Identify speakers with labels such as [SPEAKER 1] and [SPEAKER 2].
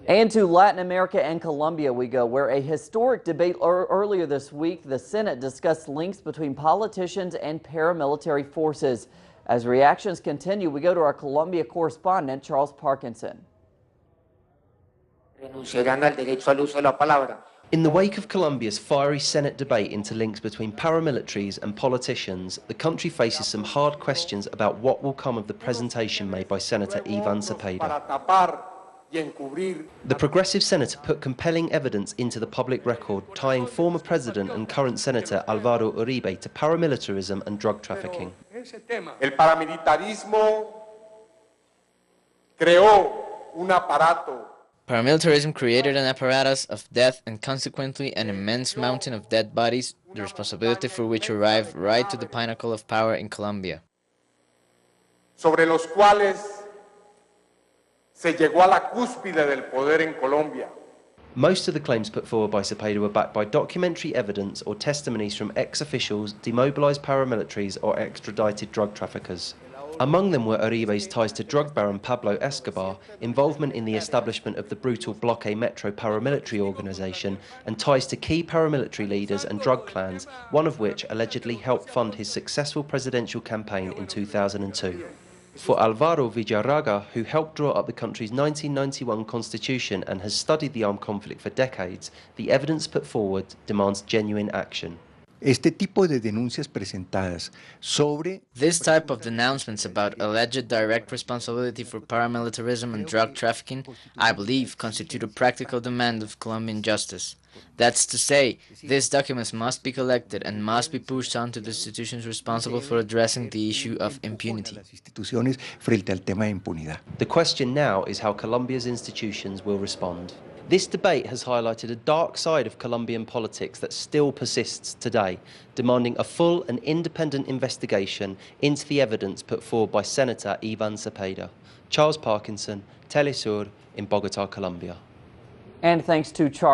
[SPEAKER 1] And to Latin America and Colombia we go, where a historic debate earlier this week, the Senate discussed links between politicians and paramilitary forces. As reactions continue, we go to our Colombia correspondent, Charles Parkinson.
[SPEAKER 2] In the wake of Colombia's fiery Senate debate into links between paramilitaries and politicians, the country faces some hard questions about what will come of the presentation made by Senator Iván Cepeda. The progressive senator put compelling evidence into the public record, tying former president and current senator Álvaro Uribe to paramilitarism and drug trafficking.
[SPEAKER 3] El paramilitarismo creó un aparato.
[SPEAKER 4] Paramilitarism created an apparatus of death and consequently an immense mountain of dead bodies, the responsibility for which arrived right to the pinnacle of power in Colombia.
[SPEAKER 3] Sobre los cuales se llegó a la cúspide del poder en Colombia.
[SPEAKER 2] Most of the claims put forward by Cepeda were backed by documentary evidence or testimonies from ex-officials, demobilized paramilitaries or extradited drug traffickers. Among them were Uribe's ties to drug baron Pablo Escobar, involvement in the establishment of the brutal Bloque Metro paramilitary organization, and ties to key paramilitary leaders and drug clans, one of which allegedly helped fund his successful presidential campaign in 2002. For Álvaro Villarraga, who helped draw up the country's 1991 constitution and has studied the armed conflict for decades, the evidence put forward demands genuine action.
[SPEAKER 5] This type of
[SPEAKER 4] denouncements about alleged direct responsibility for paramilitarism and drug trafficking, I believe, constitute a practical demand of Colombian justice. That's to say, these documents must be collected and must be pushed on to the institutions responsible for addressing the issue of impunity.
[SPEAKER 2] The question now is how Colombia's institutions will respond. This debate has highlighted a dark side of Colombian politics that still persists today, demanding a full and independent investigation into the evidence put forward by Senator Iván Cepeda. Charles Parkinson, Telesur in Bogotá, Colombia.
[SPEAKER 1] And thanks to Charles.